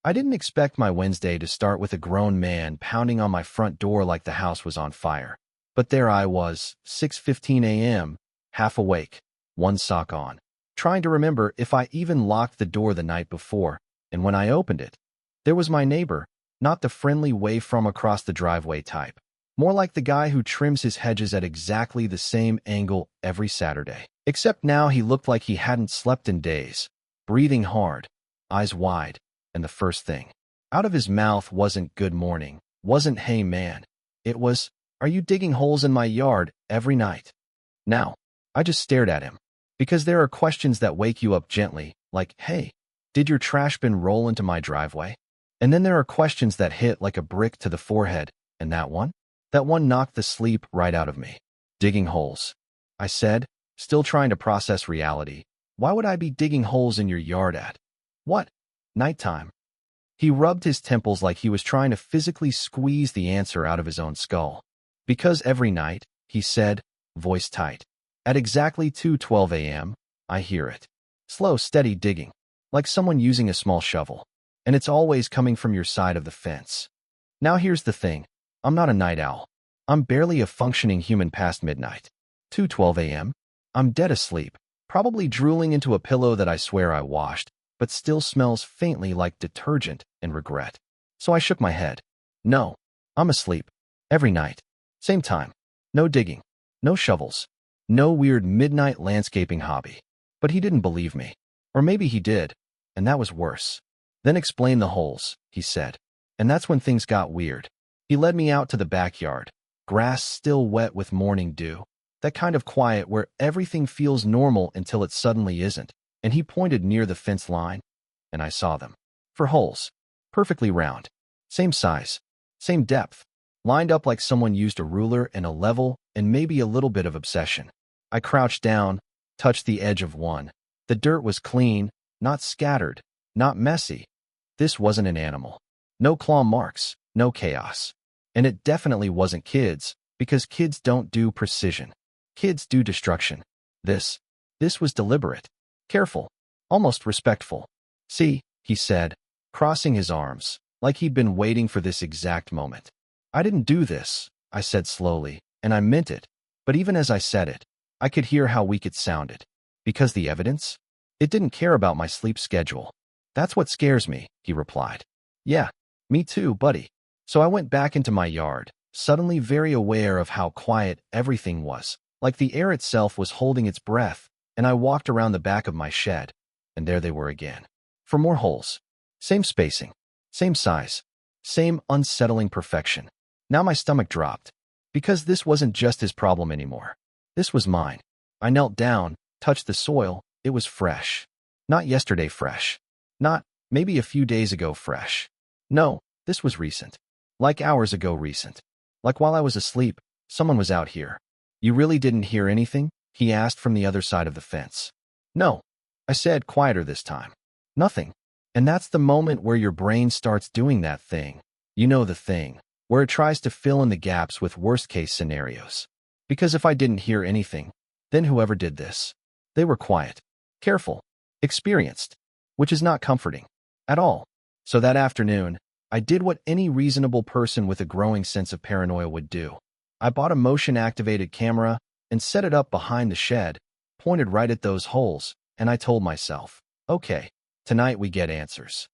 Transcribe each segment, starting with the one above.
I didn't expect my Wednesday to start with a grown man pounding on my front door like the house was on fire. But there I was, 6:15 a.m., half awake, one sock on, trying to remember if I even locked the door the night before, and when I opened it, there was my neighbor, not the friendly wave from across the driveway type, more like the guy who trims his hedges at exactly the same angle every Saturday. Except now he looked like he hadn't slept in days, breathing hard, eyes wide, and the first thing out of his mouth wasn't "good morning," wasn't "hey man." It was, "Are you digging holes in my yard every night?" Now, I just stared at him, because there are questions that wake you up gently, like, "Hey, did your trash bin roll into my driveway?" And then there are questions that hit like a brick to the forehead, and that one knocked the sleep right out of me. "Digging holes," I said, still trying to process reality. "Why would I be digging holes in your yard at what? Nighttime?" He rubbed his temples like he was trying to physically squeeze the answer out of his own skull. "Because every night," he said, voice tight. "At exactly 2:12 a.m., I hear it. Slow, steady digging, like someone using a small shovel. And it's always coming from your side of the fence." Now here's the thing. I'm not a night owl. I'm barely a functioning human past midnight. 2:12 a.m., I'm dead asleep, probably drooling into a pillow that I swear I washed, but still smells faintly like detergent and regret. So I shook my head. "No, I'm asleep. Every night. Same time. No digging. No shovels. No weird midnight landscaping hobby." But he didn't believe me. Or maybe he did, and that was worse. "Then explain the holes," he said. And that's when things got weird. He led me out to the backyard. Grass still wet with morning dew. That kind of quiet where everything feels normal until it suddenly isn't. And he pointed near the fence line, and I saw them. 4 holes. Perfectly round. Same size. Same depth. Lined up like someone used a ruler and a level and maybe a little bit of obsession. I crouched down, touched the edge of one. The dirt was clean, not scattered, not messy. This wasn't an animal. No claw marks, no chaos. And it definitely wasn't kids, because kids don't do precision. Kids do destruction. This was deliberate. Careful, almost respectful. "See," he said, crossing his arms, like he'd been waiting for this exact moment. "I didn't do this," I said slowly, and I meant it. But even as I said it, I could hear how weak it sounded. Because the evidence? It didn't care about my sleep schedule. "That's what scares me," he replied. "Yeah, me too, buddy." So I went back into my yard, suddenly very aware of how quiet everything was, like the air itself was holding its breath, and I walked around the back of my shed, and there they were again. 4 more holes. Same spacing, same size, same unsettling perfection. Now my stomach dropped, because this wasn't just his problem anymore. This was mine. I knelt down, touched the soil. It was fresh. Not yesterday fresh. Not maybe a few days ago fresh. No, this was recent. Like hours ago recent. Like while I was asleep, someone was out here. "You really didn't hear anything?" he asked from the other side of the fence. "No," I said, quieter this time. "Nothing." And that's the moment where your brain starts doing that thing. You know the thing, where it tries to fill in the gaps with worst-case scenarios. Because if I didn't hear anything, then whoever did this, they were quiet, careful, experienced, which is not comforting at all. So that afternoon, I did what any reasonable person with a growing sense of paranoia would do. I bought a motion-activated camera and set it up behind the shed, pointed right at those holes, and I told myself, okay, tonight we get answers.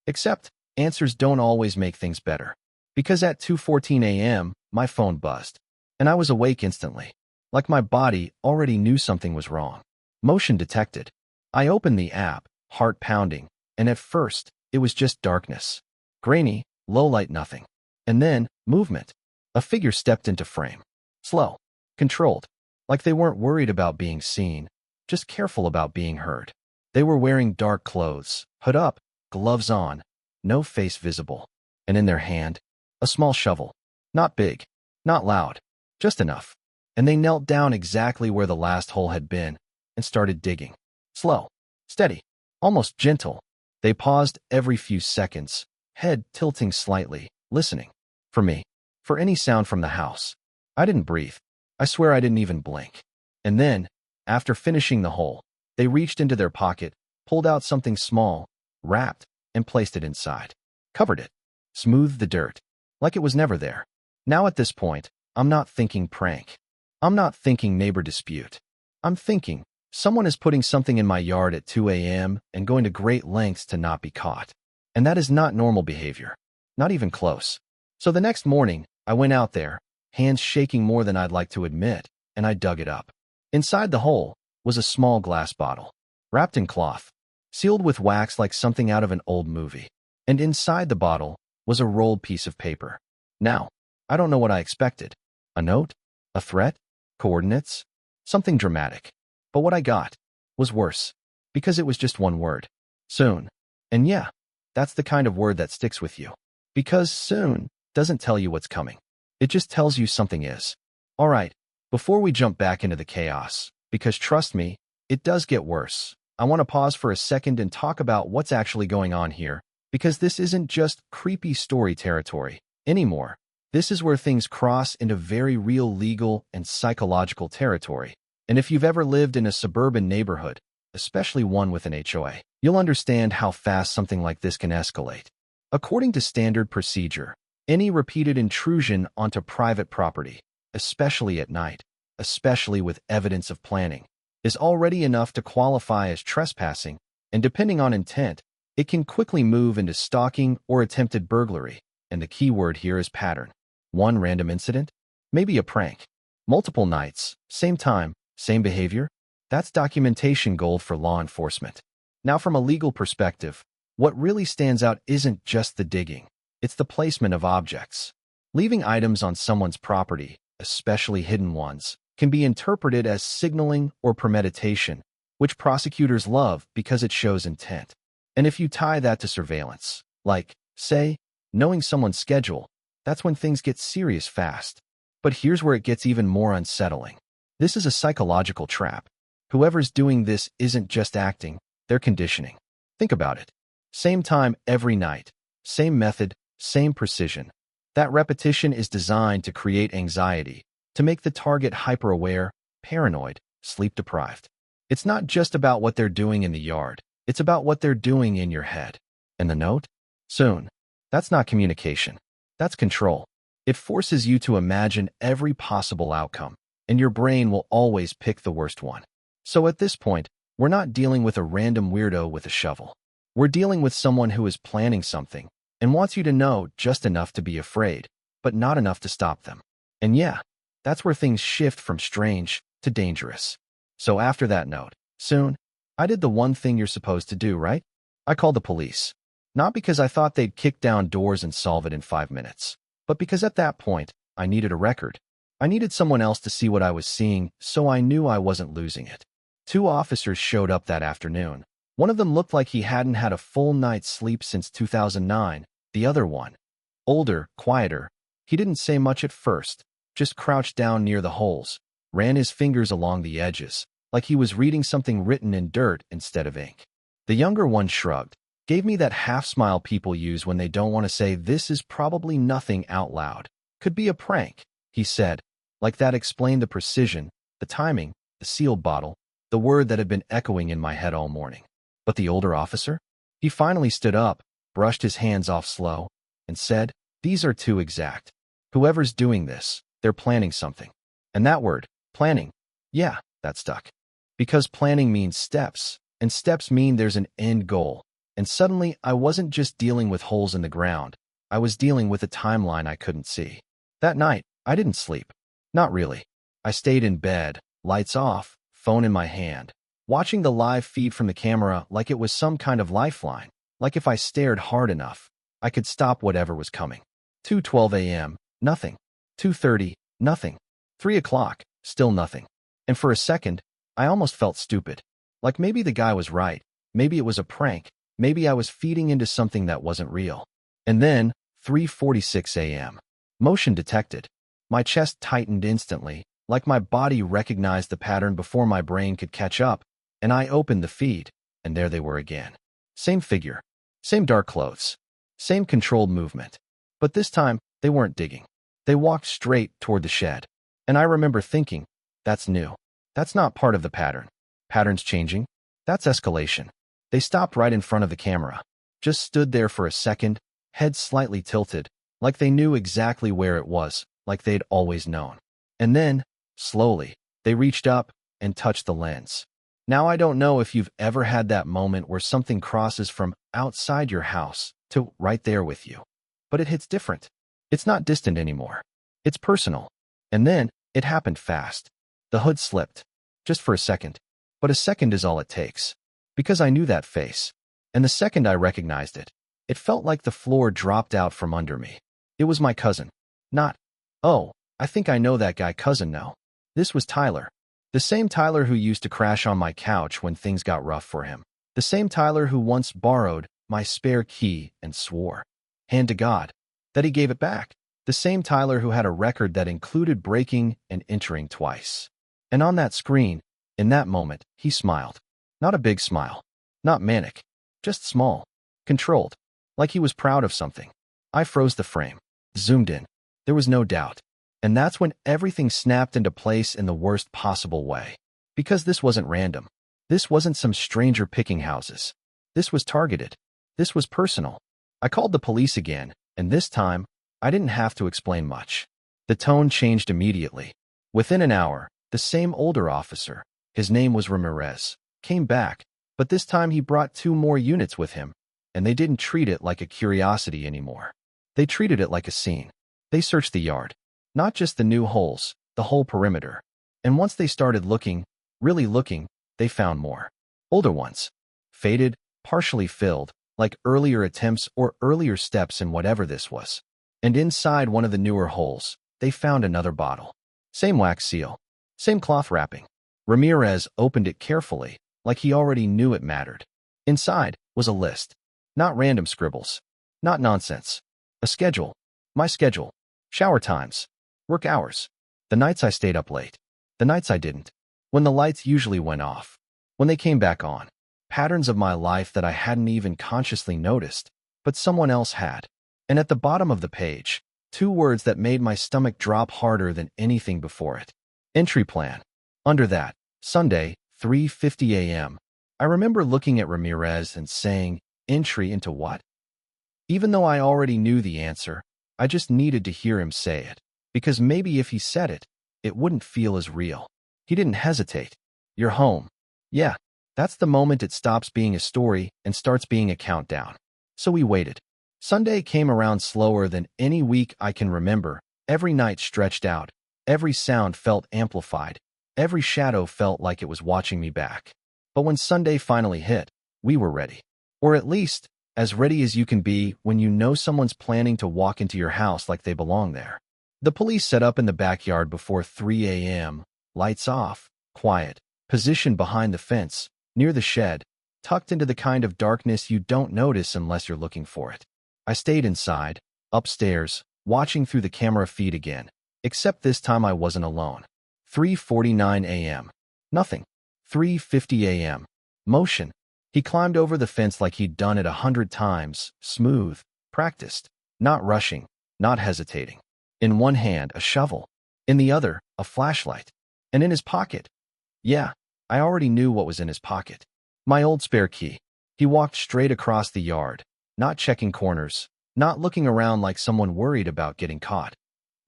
Except, answers don't always make things better. Because at 2:14 a.m., my phone buzzed, and I was awake instantly, like my body already knew something was wrong. Motion detected. I opened the app, heart pounding, and at first, it was just darkness. Grainy, low light, nothing. And then, movement. A figure stepped into frame. Slow. Controlled. Like they weren't worried about being seen, just careful about being heard. They were wearing dark clothes, hood up, gloves on, no face visible. And in their hand, a small shovel. Not big, not loud, just enough. And they knelt down exactly where the last hole had been and started digging. Slow, steady, almost gentle. They paused every few seconds, head tilting slightly, listening. For me, for any sound from the house. I didn't breathe. I swear I didn't even blink. And then, after finishing the hole, they reached into their pocket, pulled out something small, wrapped, and placed it inside. Covered it. Smoothed the dirt. Like it was never there. Now at this point, I'm not thinking prank. I'm not thinking neighbor dispute. I'm thinking, someone is putting something in my yard at 2 a.m. and going to great lengths to not be caught. And that is not normal behavior. Not even close. So the next morning, I went out there, hands shaking more than I'd like to admit, and I dug it up. Inside the hole was a small glass bottle, wrapped in cloth, sealed with wax like something out of an old movie. And inside the bottle was a rolled piece of paper. Now, I don't know what I expected. A note? A threat? Coordinates? Something dramatic. But what I got was worse, because it was just one word. Soon. And yeah, that's the kind of word that sticks with you. Because soon doesn't tell you what's coming. It just tells you something is. All right, before we jump back into the chaos, because trust me, it does get worse, I want to pause for a second and talk about what's actually going on here, because this isn't just creepy story territory anymore. This is where things cross into very real legal and psychological territory. And if you've ever lived in a suburban neighborhood, especially one with an HOA, you'll understand how fast something like this can escalate. According to standard procedure, any repeated intrusion onto private property, especially at night, especially with evidence of planning, is already enough to qualify as trespassing, and depending on intent, it can quickly move into stalking or attempted burglary, and the key word here is pattern. One random incident? Maybe a prank. Multiple nights, same time, same behavior? That's documentation gold for law enforcement. Now from a legal perspective, what really stands out isn't just the digging, it's the placement of objects. Leaving items on someone's property, especially hidden ones, can be interpreted as signaling or premeditation, which prosecutors love because it shows intent. And if you tie that to surveillance, like, say, knowing someone's schedule, that's when things get serious fast. But here's where it gets even more unsettling. This is a psychological trap. Whoever's doing this isn't just acting, they're conditioning. Think about it. Same time every night, same method, same precision. That repetition is designed to create anxiety, to make the target hyper-aware, paranoid, sleep-deprived. It's not just about what they're doing in the yard. It's about what they're doing in your head. And the note? Soon. That's not communication. That's control. It forces you to imagine every possible outcome, and your brain will always pick the worst one. So at this point, we're not dealing with a random weirdo with a shovel. We're dealing with someone who is planning something and wants you to know just enough to be afraid, but not enough to stop them. And yeah, that's where things shift from strange to dangerous. So after that note, soon, I did the one thing you're supposed to do, right? I called the police. Not because I thought they'd kick down doors and solve it in 5 minutes, but because at that point, I needed a record. I needed someone else to see what I was seeing, so I knew I wasn't losing it. 2 officers showed up that afternoon. One of them looked like he hadn't had a full night's sleep since 2009. The other one, older, quieter. He didn't say much at first, just crouched down near the holes, ran his fingers along the edges, like he was reading something written in dirt instead of ink. The younger one shrugged, gave me that half-smile people use when they don't want to say this is probably nothing out loud. Could be a prank, he said, like that explained the precision, the timing, the sealed bottle, the word that had been echoing in my head all morning. But the older officer? He finally stood up, brushed his hands off slow, and said, "These are too exact. Whoever's doing this, they're planning something." And that word, planning, yeah, that stuck. Because planning means steps, and steps mean there's an end goal. And suddenly, I wasn't just dealing with holes in the ground. I was dealing with a timeline I couldn't see. That night, I didn't sleep. Not really. I stayed in bed, lights off, phone in my hand, watching the live feed from the camera like it was some kind of lifeline, like if I stared hard enough, I could stop whatever was coming. 2:12 a.m., nothing. 2:30, nothing. 3 o'clock, still nothing. And for a second, I almost felt stupid. Like maybe the guy was right. Maybe it was a prank. Maybe I was feeding into something that wasn't real. And then, 3:46 a.m. Motion detected. My chest tightened instantly, like my body recognized the pattern before my brain could catch up, and I opened the feed, and there they were again. Same figure, same dark clothes, same controlled movement. But this time, they weren't digging. They walked straight toward the shed. And I remember thinking, that's new. That's not part of the pattern. Patterns changing? That's escalation. They stopped right in front of the camera. just stood there for a second, head slightly tilted, like they knew exactly where it was, like they'd always known. And then, slowly, they reached up and touched the lens. Now I don't know if you've ever had that moment where something crosses from outside your house to right there with you. But it hits different. It's not distant anymore. It's personal. And then, it happened fast. The hood slipped. Just for a second. But a second is all it takes. Because I knew that face. And the second I recognized it, it felt like the floor dropped out from under me. It was my cousin. Not, oh, I think I know that guy cousin now. This was Tyler. The same Tyler who used to crash on my couch when things got rough for him. The same Tyler who once borrowed my spare key and swore, hand to God, that he gave it back. The same Tyler who had a record that included breaking and entering twice. And on that screen, in that moment, he smiled. Not a big smile. Not manic. Just small. Controlled. Like he was proud of something. I froze the frame. Zoomed in. There was no doubt. And that's when everything snapped into place in the worst possible way. Because this wasn't random. This wasn't some stranger picking houses. This was targeted. This was personal. I called the police again, and this time, I didn't have to explain much. The tone changed immediately. Within an hour, the same older officer, his name was Ramirez, came back, but this time he brought 2 more units with him, and they didn't treat it like a curiosity anymore. They treated it like a scene. They searched the yard. Not just the new holes, the whole perimeter. And once they started looking, really looking, they found more. Older ones. Faded, partially filled, like earlier attempts or earlier steps in whatever this was. And inside one of the newer holes, they found another bottle. Same wax seal. Same cloth wrapping. Ramirez opened it carefully, like he already knew it mattered. Inside was a list. Not random scribbles. Not nonsense. A schedule. My schedule. Shower times. Work hours. The nights I stayed up late. The nights I didn't. When the lights usually went off. When they came back on. Patterns of my life that I hadn't even consciously noticed, but someone else had. And at the bottom of the page, 2 words that made my stomach drop harder than anything before it. Entry plan. Under that, Sunday, 3:50 a.m. I remember looking at Ramirez and saying, entry into what? Even though I already knew the answer, I just needed to hear him say it. Because maybe if he said it, it wouldn't feel as real. He didn't hesitate. You're home. Yeah, that's the moment it stops being a story and starts being a countdown. So we waited. Sunday came around slower than any week I can remember. Every night stretched out. Every sound felt amplified. Every shadow felt like it was watching me back. But when Sunday finally hit, we were ready. Or at least, as ready as you can be when you know someone's planning to walk into your house like they belong there. The police set up in the backyard before 3 a.m., lights off, quiet, positioned behind the fence, near the shed, tucked into the kind of darkness you don't notice unless you're looking for it. I stayed inside, upstairs, watching through the camera feed again, except this time I wasn't alone. 3:49 a.m. Nothing. 3:50 a.m. Motion. He climbed over the fence like he'd done it 100 times, smooth, practiced, not rushing, not hesitating. In one hand, a shovel. In the other, a flashlight. And in his pocket. Yeah, I already knew what was in his pocket. My old spare key. He walked straight across the yard, not checking corners, not looking around like someone worried about getting caught.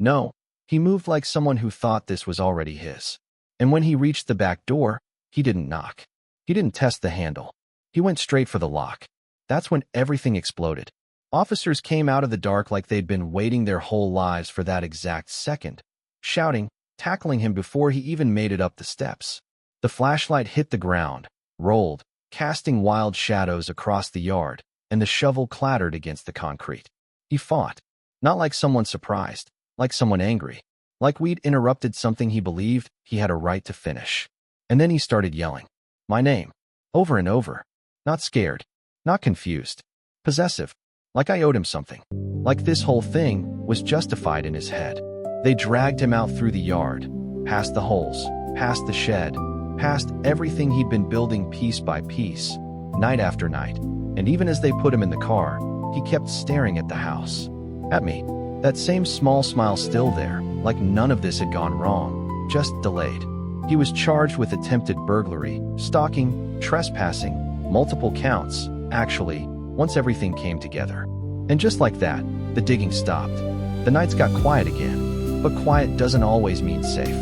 No, he moved like someone who thought this was already his. And when he reached the back door, he didn't knock. He didn't test the handle. He went straight for the lock. That's when everything exploded. Officers came out of the dark like they'd been waiting their whole lives for that exact second, shouting, tackling him before he even made it up the steps. The flashlight hit the ground, rolled, casting wild shadows across the yard, and the shovel clattered against the concrete. He fought, not like someone surprised, like someone angry, like we'd interrupted something he believed he had a right to finish. And then he started yelling, my name, over and over, not scared, not confused, possessive, like I owed him something, like this whole thing was justified in his head. They dragged him out through the yard, past the holes, past the shed, past everything he'd been building piece by piece, night after night, and even as they put him in the car, he kept staring at the house. At me, that same small smile still there, like none of this had gone wrong, just delayed. He was charged with attempted burglary, stalking, trespassing, multiple counts, actually, once everything came together. And just like that, the digging stopped. The nights got quiet again, but quiet doesn't always mean safe.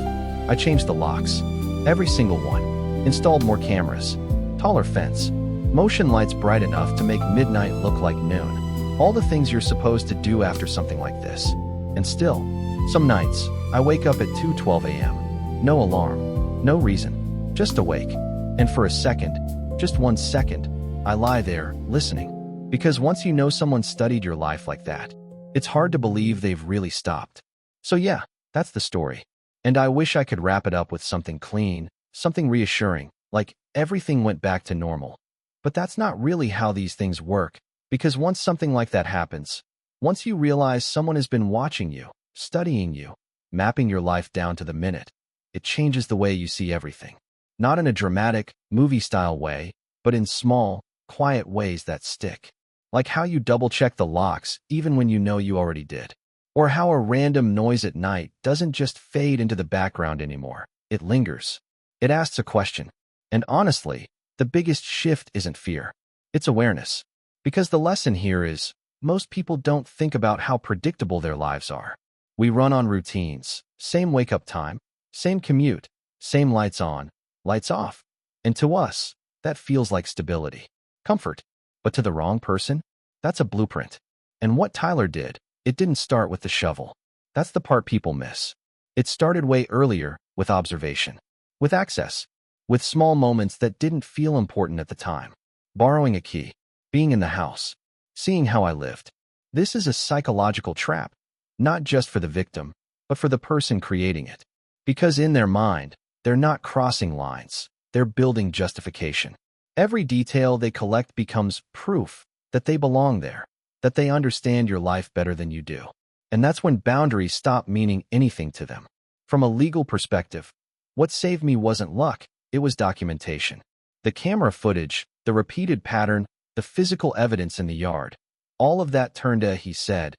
I changed the locks, every single one, installed more cameras, taller fence, motion lights bright enough to make midnight look like noon. All the things you're supposed to do after something like this. And still, some nights, I wake up at 2:12 a.m. No alarm, no reason, just awake. And for a second, just 1 second, I lie there, listening. Because once you know someone studied your life like that, it's hard to believe they've really stopped. So yeah, that's the story. And I wish I could wrap it up with something clean, something reassuring, like everything went back to normal. But that's not really how these things work, because once something like that happens, once you realize someone has been watching you, studying you, mapping your life down to the minute, it changes the way you see everything. Not in a dramatic, movie-style way, but in small, quiet ways that stick. Like how you double-check the locks even when you know you already did. Or how a random noise at night doesn't just fade into the background anymore. It lingers. It asks a question. And honestly, the biggest shift isn't fear. It's awareness. Because the lesson here is, most people don't think about how predictable their lives are. We run on routines, same wake-up time, same commute, same lights on, lights off. And to us, that feels like stability, comfort. But to the wrong person, that's a blueprint. And what Tyler did, it didn't start with the shovel. That's the part people miss. It started way earlier, with observation, with access, with small moments that didn't feel important at the time. Borrowing a key, being in the house, seeing how I lived. This is a psychological trap, not just for the victim, but for the person creating it. Because in their mind, they're not crossing lines, they're building justification. Every detail they collect becomes proof that they belong there, that they understand your life better than you do. And that's when boundaries stop meaning anything to them. From a legal perspective, what saved me wasn't luck, it was documentation. The camera footage, the repeated pattern, the physical evidence in the yard. All of that turned a he said,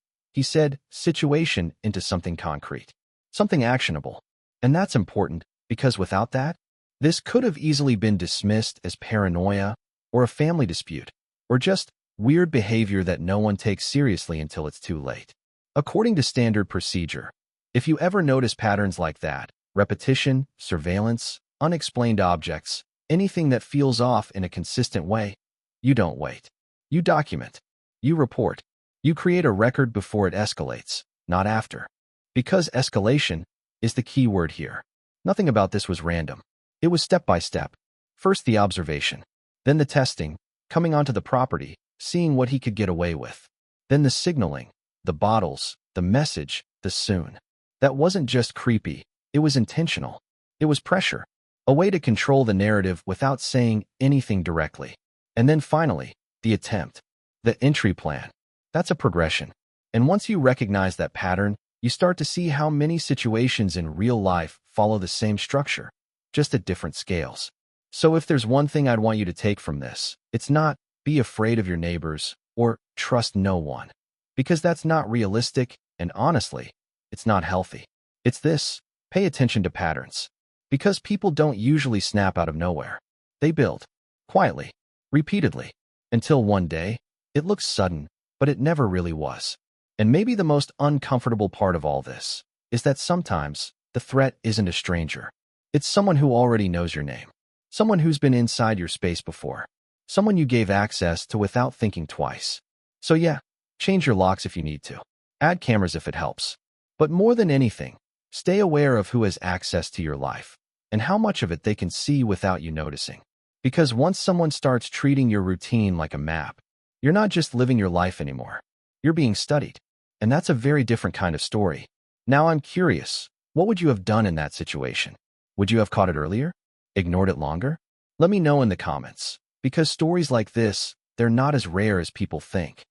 situation into something concrete, something actionable. And that's important, because without that, this could have easily been dismissed as paranoia, or a family dispute, or just weird behavior that no one takes seriously until it's too late. According to standard procedure, if you ever notice patterns like that, repetition, surveillance, unexplained objects, anything that feels off in a consistent way, you don't wait. You document. You report. You create a record before it escalates, not after. Because escalation is the key word here. Nothing about this was random. It was step by step. First the observation, then the testing, coming onto the property, seeing what he could get away with. Then the signaling, the bottles, the message, the soon. That wasn't just creepy, it was intentional. It was pressure, a way to control the narrative without saying anything directly. And then finally, the attempt, the entry plan. That's a progression. And once you recognize that pattern, you start to see how many situations in real life follow the same structure, just at different scales. So if there's one thing I'd want you to take from this, it's not be afraid of your neighbors or trust no one. Because that's not realistic, and honestly, it's not healthy. It's this, pay attention to patterns. Because people don't usually snap out of nowhere. They build, quietly, repeatedly, until one day, it looks sudden, but it never really was. And maybe the most uncomfortable part of all this is that sometimes the threat isn't a stranger. It's someone who already knows your name. Someone who's been inside your space before. Someone you gave access to without thinking twice. So yeah, change your locks if you need to. Add cameras if it helps. But more than anything, stay aware of who has access to your life and how much of it they can see without you noticing. Because once someone starts treating your routine like a map, you're not just living your life anymore. You're being studied. And that's a very different kind of story. Now I'm curious, what would you have done in that situation? Would you have caught it earlier? Ignored it longer? Let me know in the comments. Because stories like this, they're not as rare as people think.